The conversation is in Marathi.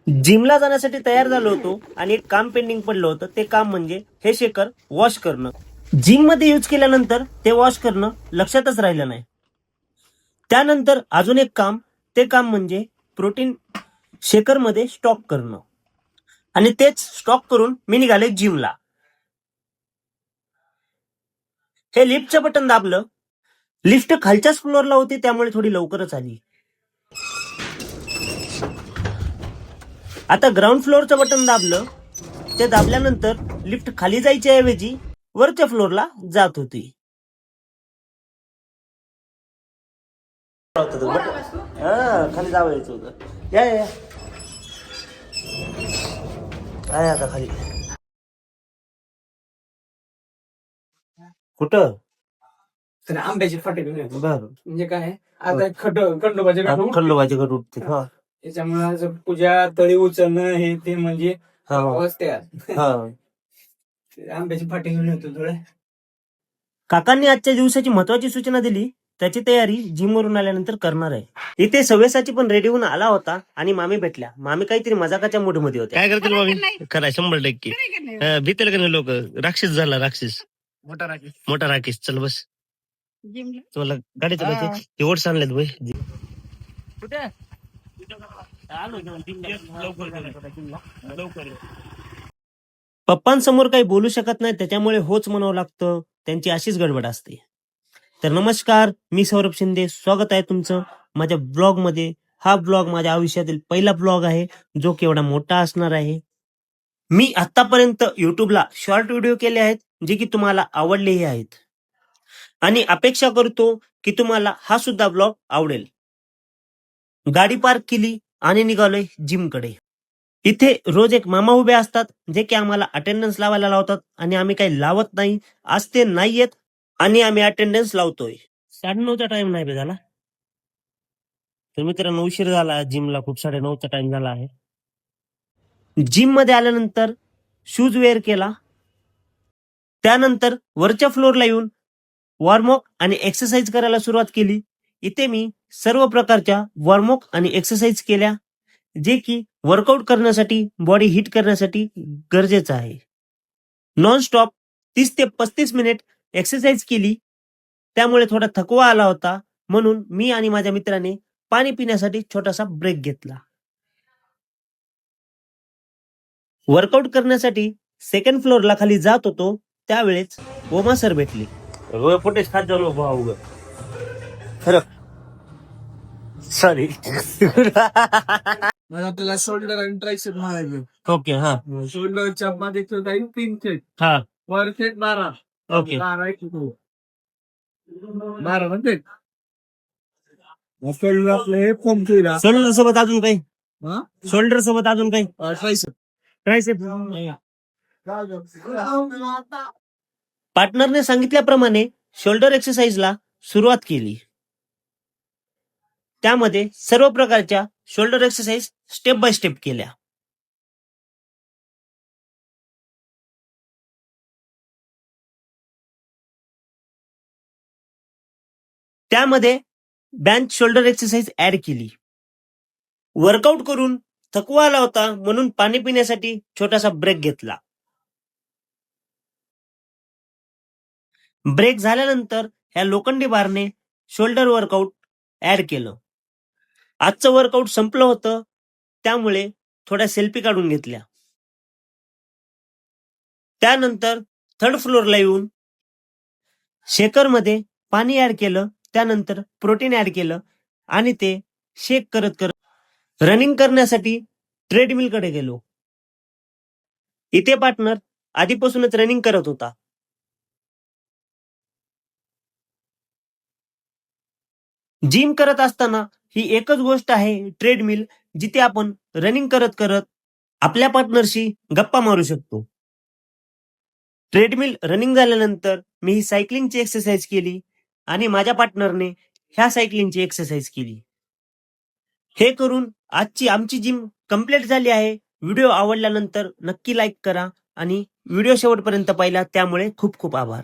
जिमला जाण्यासाठी तयार झालो होतो आणि एक काम पेंडिंग पडलं होतं. ते काम म्हणजे हे शेकर वॉश करणं. जिम मध्ये यूज केल्यानंतर ते वॉश करणं लक्षातच राहिलं नाही. त्यानंतर अजून एक काम, ते काम म्हणजे प्रोटीन शेकर मध्ये स्टॉक करणं. आणि तेच स्टॉक करून मी निघाले जिमला. हे लिफ्टचं बटन दाबलं. लिफ्ट खालच्याच फ्लोअरला होती, त्यामुळे थोडी लवकरच आली. आता ग्राउंड फ्लोअरचं बटन दाबलं. ते दाबल्यानंतर लिफ्ट खाली जायच्या ऐवजी वरच्या फ्लोअरला जात होती. खाली जावायचं होतं. या आता खाली. कुठं? तर आंब्याची फाटे बर, म्हणजे काय आता खंडोबाचे खंडोबाचे गट उठते. हा, त्याच्यामुळे पूजा तळी उचलणं हे ते म्हणजे आंब्याची फाटे घेऊन येतो थोडे. काकांनी आजच्या दिवसाची महत्वाची सूचना दिली. त्याची तयारी जिम वरून आल्यानंतर करणार आहे. इथे सव्यसाची पण रेडी होऊन आला होता आणि मामी भेटल्या. मामी काहीतरी मजाकाच्या मूड मध्ये होते. काय करतील मामी? करा 100%. भीतेल का नाही लोक? राक्षस झाला, राक्षस मोठा राक्षस. चल बस, तुम्हाला गाडी चालवायची. ओट्स आणलेत भाई. पप्पांसमोर काही बोलू शकत नाही, त्याच्यामुळे होच म्हणावं लागतं. त्यांची अशीच गडबड असते. तर नमस्कार, मी सौरभ शिंदे. स्वागत आहे तुमचं माझ्या ब्लॉग मध्ये. हा ब्लॉग माझ्या आयुष्यातील पहिला ब्लॉग आहे, जो केवढा मोठा असणार आहे. मी आतापर्यंत युट्यूबला शॉर्ट व्हिडिओ केले आहेत, जे की तुम्हाला आवडलेही आहेत. आणि अपेक्षा करतो की तुम्हाला हा सुद्धा ब्लॉग आवडेल. गाडी पार्क केली आणि निघालोय जिमकडे. इथे रोज एक मामा उभे असतात, जे की आम्हाला अटेंडन्स लावायला लावतात आणि आम्ही काही लावत नाही. आज ते नाही येत आणि आम्ही अटेंडन्स लावतोय. 9:30चा टाइम नाही झाला. तर मित्रांनो, उशीर झाला जिमला. खूप 9:30चा टाइम झाला आहे. जिम मध्ये आल्यानंतर शूज वेअर केला. त्यानंतर वरच्या फ्लोअरला येऊन वॉर्मअप आणि एक्सरसाइज करायला सुरुवात केली. इथे मी सर्व प्रकारच्या वॉर्मअप आणि एक्सरसाइज केल्या, जे की वर्कआउट करण्यासाठी, बॉडी हिट करण्यासाठी गरजेचं आहे. नॉन स्टॉप 30 ते 35 मिनिट एक्सरसाइज केली. त्यामुळे थोडा थकवा आला होता, म्हणून मी आणि माझ्या मित्राने पाणी पिण्यासाठी छोटासा ब्रेक घेतला. वर्कआउट करण्यासाठी सेकंड फ्लोअरला खाली जात होतो, त्यावेळेस ओमा सर भेटले. फुटेज खात जाऊ भाऊ. खरं सॉरी. आपल्याला शोल्डर आणि ट्रायसेप मारायचं. ओके. हा, शोल्डरच्या मध्ये 3 सेट, हा, वर सेट 12. ओके. 12 म्हणते शोल्डर आपलं हे फॉर्म केला. शोल्डर सोबत अजून काही? हा, शोल्डर सोबत अजून काही? ट्रायसेप. ट्रायसेप. पार्टनरने सांगितल्याप्रमाणे शोल्डर एक्सरसाइजला सुरुवात केली. त्यामध्ये सर्व प्रकारच्या shoulder exercise step by step केल्या. त्यामध्ये बेंच शोल्डर एक्सरसाइज ऍड केली. वर्कआउट करून थकवा आला होता, म्हणून पाणी पिण्यासाठी छोटासा ब्रेक घेतला. ब्रेक झाल्यानंतर ह्या लोखंडी बारने शोल्डर वर्कआउट ऍड केलं. आजचं वर्कआउट संपलं होतं, त्यामुळे थोड्या सेल्फी काढून घेतल्या. त्यानंतर थर्ड फ्लोअरला येऊन शेकरमध्ये पाणी ऍड केलं. त्यानंतर प्रोटीन ऍड केलं आणि ते शेक करत करत रनिंग करण्यासाठी ट्रेडमिल कडे गेलो. इथे पार्टनर आधीपासूनच रनिंग करत होता. जिम करत असताना ही एकच गोष्ट आहे ट्रेडमिल, जिथे आपण रनिंग करत करत आपल्या पार्टनरशी गप्पा मारू शकतो. ट्रेडमिल रनिंग झाल्यानंतर मी ही सायकलिंगची एक्सरसाइज केली आणि माझ्या पार्टनरने ह्या सायकलिंगची एक्सरसाइज केली. हे करून आजची आमची जिम कंप्लीट झाली आहे. व्हिडिओ आवडल्यानंतर नक्की लाईक करा आणि व्हिडिओ शेवटपर्यंत पाहिला त्यामुळे खूप खूप आभार.